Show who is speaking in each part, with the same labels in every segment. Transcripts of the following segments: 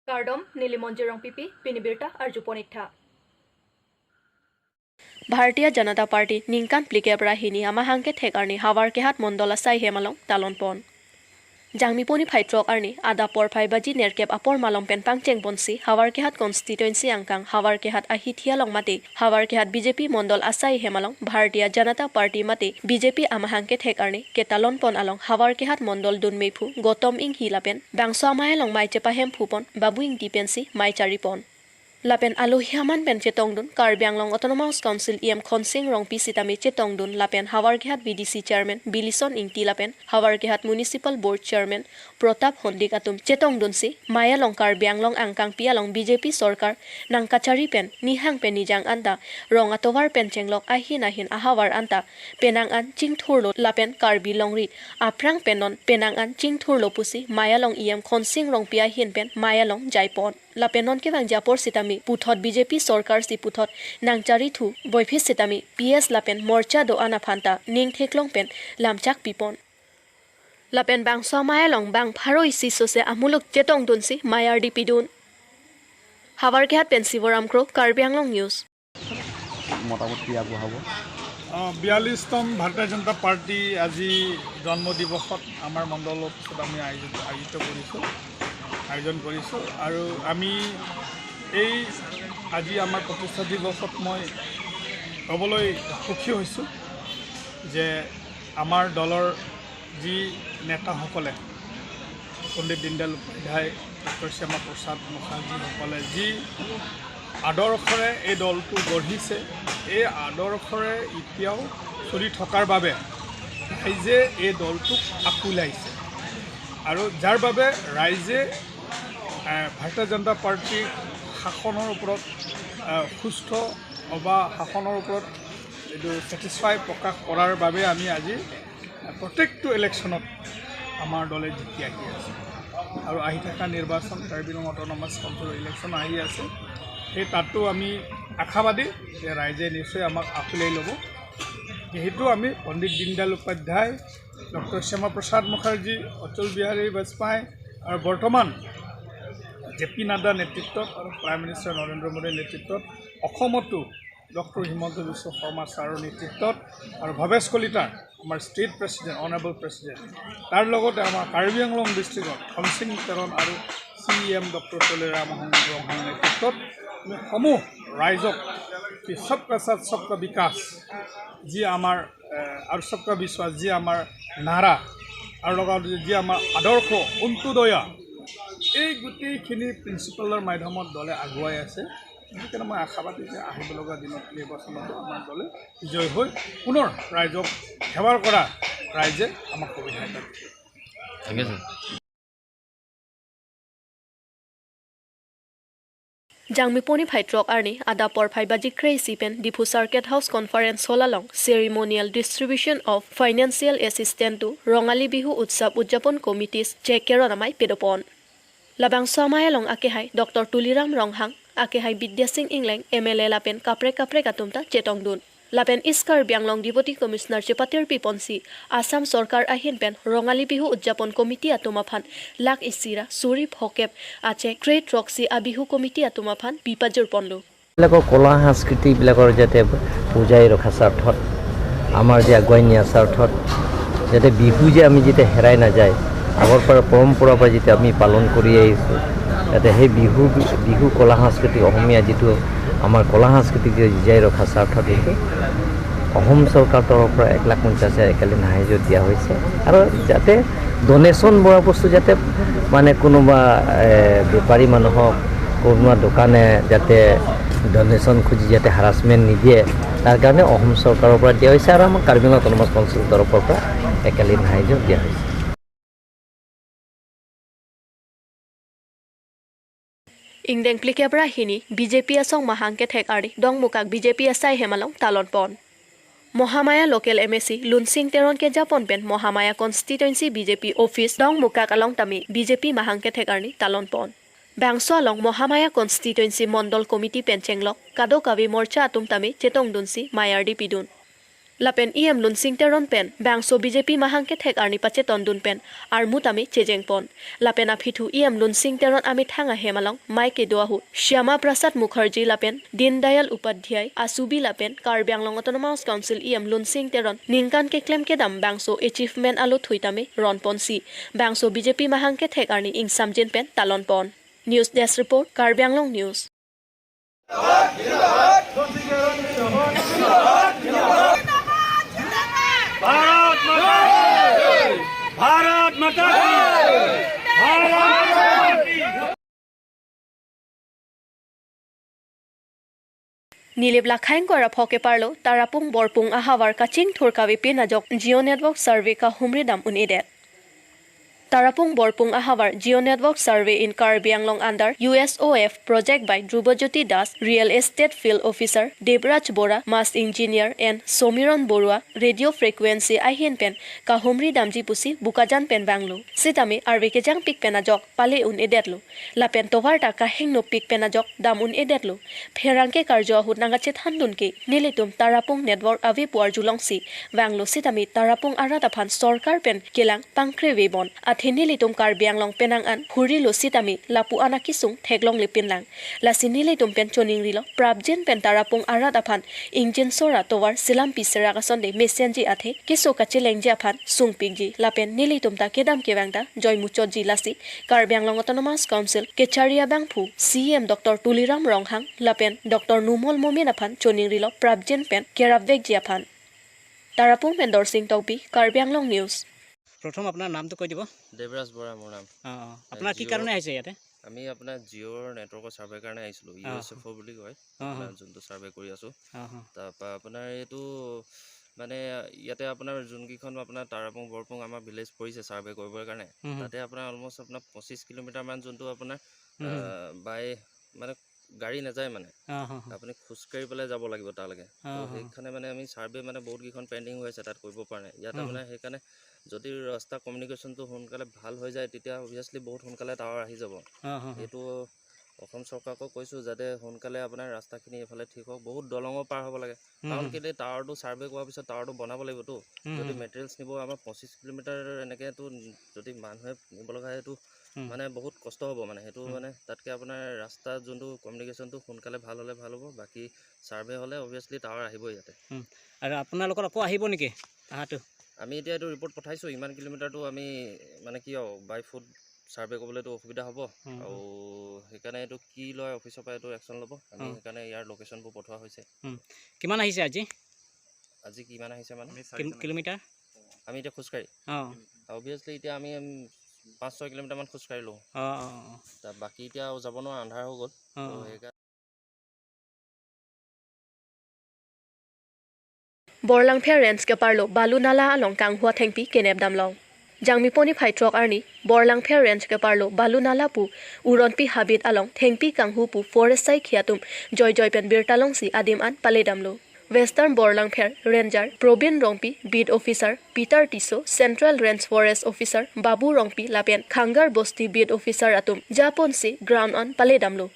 Speaker 1: Kardom Nilimonjerong Pipi Pinibirta Arjuponitha
Speaker 2: Bharatiya Janata party निंकान प्लिकेब्रा हिनी आमाहांके ठेकारनी hour के हाथ मंडला साई हेमालंग तालनपन जांगमिपोनी फाइट्रक आरनी आदा पर फाइबाजी नेरकेप अपर मालम पेनपांग चेंगबनसी हावार के हाथ कन्स्टिट्युएंसी आंकांग हावार के हाथ आहिथियालंग माते हावार के हाथ बीजेपी मंडल आसाई हेमालंग भारतीय जनता पार्टी माते बीजेपी आमाहांके ठेकारनी के तालनपन आलंग हावार के हाथ मंडल दुनमेफु गौतम इंग हिलापेन बांगसो आमायलंग माइचेपा हेम फुपन बाबू इंग डिपेंसी माइचारिपन Lapen aluhiaman pen chetongdun KARBI ANGLONG Autonomous Council EM Khonsing rong pisitami chetongdun lapen Hawargehat BDC Chairman Bilison Ingti lapen Hawargehat Municipal Board Chairman Protap Hondik atum chetongdun si Mayalong KARBI ANGLONG angkang pialong BJP Sorkar nang kachari pen nihang pen nijang anta rong atovar pen chenglok ahin ahawar anta penang an chingthurlo lapen KARBI longri aprang penon penang an chingthurlo pusi Mayalong EM Khonsing rong pia hin pen Mayalong jaipon lapenon ke bang japor sitami puthot BJP Sorkar si puthot nangchari thu boyphis sitami PS lapen morcha do ana phanta ning theklong pen lamchak pipon lapen bang somayalong bang pharoi si sose amuluk chetong dunsi mayar dipidun havar ke hat pen sivoram kro KARBI ANGLONG news
Speaker 3: motamoti agu habo
Speaker 4: 42তম ভাৰতীয় জনতা party আজি জন্ম দিৱসত আমাৰ মণ্ডলত আমি আয়োজন কৰিছোঁ আৰু আমি এই আজি আমাৰ প্ৰতিষ্ঠা দিৱসত মই ক'বলৈ সুখী হৈছোঁ যে আমাৰ দলৰ যি নেতাসকলে পণ্ডিত দীনদয়াল উপাধ্যায় ডক্টৰ শ্যামা প্ৰসাদ মুখাৰ্জীসকলে যি আদৰ্শৰে এই দলটো গঢ়িছে এই আদৰ্শৰে এতিয়াও চলি থকাৰ বাবে ৰাইজে এই দলটোক আকুলাইছে আৰু যাৰ বাবে ৰাইজে ভাৰতীয় জনতা পাৰ্টিৰ শাসনৰ ওপৰত সুস্থ বা শাসনৰ ওপৰত এইটো ছেটিছফাই প্ৰকাশ কৰাৰ বাবে আমি আজি প্ৰত্যেকটো ইলেকশ্যনত আমাৰ দলে জিকি আহি আছে আৰু আহি থকা নিৰ্বাচন কাৰ্বি আংলং অট'নমাছ কাউন্সিলৰ ইলেকশ্যন আহি আছে সেই তাতো আমি আশাবাদী যে ৰাইজে নিশ্চয় আমাক আকুলাই ল'ব যেহেতু আমি পণ্ডিত দীনদয়াল উপাধ্যায় ডক্টৰ শ্যামা প্ৰসাদ মুখাৰ্জী অটল বিহাৰী বাজপেয়ী আৰু বৰ্তমান জেপি নাড্ডাৰ নেতৃত্বত আৰু প্ৰাইম মিনিষ্টাৰ নৰেন্দ্ৰ মোদীৰ নেতৃত্বত অসমতো ডক্টৰ হিমন্ত বিশ্ব শৰ্মা ছাৰৰ নেতৃত্বত আৰু ভৱেশ কলিতাৰ আমাৰ ষ্টেট প্ৰেচিডেণ্ট অনাৰেবল প্ৰেচিডেণ্ট তাৰ লগতে আমাৰ কাৰ্বি আংলং ডিষ্ট্ৰিক্টত খনসিং তেৰণ আৰু CM ডক্টৰ তলেৰাম ব্ৰহ্মাৰ নেতৃত্বত আমি সমূহ ৰাইজক সবকা সাথ সবকা বিকাশ যি আমাৰ আৰু সবকা বিশ্বাস যি আমাৰ নাৰা আৰু লগতে যি আমাৰ আদৰ্শ অন্ত্যোদয়া এই গোটেইখিনি প্ৰিন্সিপালৰ মাধ্যমত দলে আগুৱাই আছে সেইকাৰণে মই আশাবাদী যে আহিব লগা দিনত নিৰ্বাচনত আমাৰ দলে বিজয় হৈ পুনৰ ৰাইজক সেৱাৰ কৰা ৰাইজে আমাক সুবিধা দিয়ে
Speaker 3: ঠিক আছে
Speaker 2: Jangmiponi Phaitrok Arni Ada Por Phaibaji Crazy Pen Dipu Circuit House Conference Holalong Ceremonial Distribution of Financial Assistance to Rongali Bihu Utsap Ujapon Committees Chekeronamai Pedopon Labang Somayalong Akehai Dr. Tuliram Ronghang Akehai Bidya Singh Inglang MLA Lapen Kapre Katumta Chetongdun Lapen Iskar Bianglong Deputy Commissioner Chepatir Piponsi Assam Sorkar Ahin Pen Rongali Bihu Ujapon Committee Atumaphan Lak Isira Surip Hokep Ache Great Roxy Abihu Committee Atumaphan Pipajur Ponlu
Speaker 5: Lako Kola Hanskriti Blakor Jate Pujai Rokha Sarthot Amar je aguai niya Sarthot Jate bihu je ami jete herai na jai agor par পৰম্পৰা পৰা যেতে আমি পালন কৰি আহিছো যাতে সেই বিহু কলা সংস্কৃতি অসমীয়া যেটো আমাৰ কলা সংস্কৃতি যে জীয়াই ৰখা স্বাৰ্থত এইটো অসম চৰকাৰৰ তৰফৰ পৰা 1,50,000 একালীন সাহায্য দিয়া হৈছে আৰু যাতে ডোনেশ্যন বৰা বস্তু যাতে মানে কোনোবা বেপাৰী মানুহক কোনোবা দোকানে যাতে ডোনেশ্যন খুজি যাতে হাৰাসমেন্ট নিদিয়ে তাৰ কাৰণে অসম চৰকাৰৰ পৰা দিয়া হৈছে আৰু আমাৰ কাৰ্বি আংলং অট'নমাছ কাউন্সিলৰ তৰফৰ পৰা একালীন সাহায্য দিয়া হৈছে
Speaker 2: Ingdeng Plikebra Hini BJP Asong Mahangke Thek Ardi Dong Mukak BJP Asai Hemalong Talon Pon Mohamaya Local MSC Lunsing Teron Ke Japon Pen Mohamaya Constituency BJP Office Dong Mukak Along Tami BJP Mahangke Thek Ardi Talon Pon Bangso Along Mohamaya Constituency Mondol Committee Penchenglok Kado Kavi Morcha Atum Tami Chetong Dunsi Mayardi Pidun lapen em lun sing teron pen bangso BJP mahangke thek arni pache tondun pen ar mutami chejeng pon lapen aphitu em lun sing teron ami thanga hemalong maike doahu Shyama Prasad Mukherjee lapen Din Dayal Upadhyay asubi lapen Karbi Anglong Autonomous Council em lun sing teron ningkan ke claim ke dam bangso achievement alu thuitame ron ponsi bangso BJP mahangke thek arni ing samjen pen talon pon News Desk Report Karbi Anglong News
Speaker 6: Bharat माता की
Speaker 2: Nilibla khain kora phoke parlo tarapung borpung ahawar kaching thurkawi pinajok Jio Network Survey ka humridam unidet Tarapung Borpung Ahawar Geo Network Survey in Karbi Anglong under USOF project by Drubajyoti Das, Real Estate Field Officer, Debraj Bora, Mass Engineer and Somiron Borua, Radio Frequency Ahin Pen, Kahumri Damji Pusi, Bukajan Pen Banglo. Sitami Arvike Jang Pik Penajok, Pale un edetlo. La Pen Tovarta Kahing no Pik Penajok, Dam un edetlo. Peranke Karjo Hud Nangachet Handunke, Nilitum Tarapung Network Avi Puar Julongsi, Banglo Sitami Tarapung Aratapan Sorkar Pen, Kilang, Pankre Webon, Thinilitum Karbi Anglong penangan huri lo sitami lapu anakisung theglong lipinlang la sinilitum pen choningrilo prabjen pen tarapung arat aphan injin sora towar silam pisera ka sonde mesenji athe kiso kachilengji aphan sungpingji la pen nilitum ta kedam kewangta joy muchoji lasi Karbi Anglong Autonomous Council kecharia bangphu CM Dr Tuliram Ronghang la pen Dr Numol Momin aphan choningrilo prabjen pen keravvekji aphan tarapung pen dorsing topi Karbi Anglong News
Speaker 6: प्रथम अपना नाम तो কৈ দিব
Speaker 3: দেৱৰাজ বৰা মোৰ নাম
Speaker 6: আপোনাৰ কি কাৰণে আহিছে ইয়াতে
Speaker 3: আমি আপোনাৰ জিঅ'ৰ নেটৱৰ্কৰ সাৰ্ভে কাৰণে আহিছিলো ইউএছএফ বুলি কয় আপোনাৰ যোনটো সাৰ্ভে কৰি আছো তাৰপৰা আপোনাৰ এইটো মানে ইয়াতে আপোনাৰ যোনকিখন আপোনাৰ তাৰাপুং বৰপুং আমাৰ ভিলেজ পৰিছে সাৰ্ভে কৰিবৰ কাৰণে তাতে আপোনাৰ অলমোষ্ট আপোনাৰ 25 কিলোমিটাৰ মান যোনটো আপোনাৰ বাই মানে গাড়ী নাযায় মানে আপুনি খুচকাৰি পেলাই যাব লাগিব তালৈকে সেইখানে মানে আমি সাৰ্ভে মানে বহুত কিখন পেন্ডিং হৈ আছে তাত কৰিব পৰা নাই ইয়াতে মানে সেইখানে যদি ৰাস্তা কমিউনিকেশ্যনটো সোনকালে ভাল হৈ যায় তেতিয়া অবভিয়াছলি বহুত সোনকালে টাৱাৰ আহি যাব এইটো অসম চৰকাৰক কৈছো যাতে সোনকালে আপোনাৰ ৰাস্তাখিনি এফালে ঠিক হওক বহুত দলঙৰ পাৰ হ'ব লাগে কাৰণ কেলে টাৱাৰটো সাৰ্ভে কৰাৰ পিছত টাৱাৰটো বনাব লাগিবতো যদি মেটেৰিয়েলছ নিব আমাৰ 25 কিলোমিটাৰ এনেকেতো যদি মানুহে নিব লগা হয় এইটো মানে বহুত কষ্ট হ'ব মানে সেইটো মানে তাতকে আপোনাৰ ৰাস্তা যোনটো কমিউনিকেশ্যনটো সোনকালে ভাল হ'লে ভাল হ'ব বাকি সাৰ্ভে হ'লে অবভিয়াছলি টাৱাৰ আহিব ইয়াতে
Speaker 6: আৰু আপোনালোকৰ আকৌ আহিব নেকি আহাটো
Speaker 3: আমি এতিয়া এইটো ৰিপৰ্ট পঠাইছো ইমান কিলোমিটাৰটো আমি মানে কি বাই ফুট সাৰ্ভে কৰিবলৈতো অসুবিধা হ'ব আৰু সেইকাৰণে এইটো কি লয় অফিচৰ পৰা এইটো একশ্যন ল'ব আমি সেইকাৰণে ইয়াৰ লোকেশ্যনবোৰ পঠোৱা হৈছে
Speaker 6: কিমান আহিছে
Speaker 3: আজি কিমান আহিছে মানে
Speaker 6: কিলোমিটাৰ
Speaker 3: আমি এতিয়া খোজকাঢ়ি অবভিয়াছলি এতিয়া আমি 5-6 কিলোমিটাৰ মান খোজকাঢ়িলো তাৰ বাকি এতিয়া যাব নোৱাৰা আন্ধাৰ হৈ গ'ল সেইকাৰণে
Speaker 2: Borlangpher Range ke parlo balu nala along kang hua thengpi kenep damlong jangmi poni phaitrok arni Borlangpher Range ke parlo balu nala pu uronpi habit along thengpi kang hu pu forest sai khiatum joy pen birtalong si adim an pale damlo Western Borlangpher Ranger Probin Rongpi Beat Officer Peter Tiso Central Range Forest Officer Babu Rongpi Lapen Khangar Bosti Beat Officer atum Japon si ground on pale damlo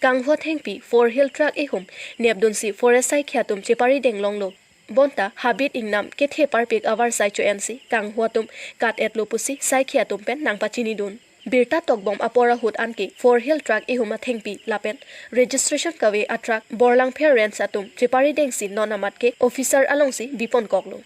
Speaker 2: kang hua thengpi four hill track ehum nepdun si forest sai khiatum chepari denglong lo Bonta habit ingnam kethe parpik awar sai chu NC kang huatum kat etlo pusi sai khiatum pen nang pachini dun birta tokbom apora hut anki four hill track ehuma thengpi lapen registration kawe atrak Borlangpher Range atum chepari dengsi nonamat ke officer alongsi bipon koklo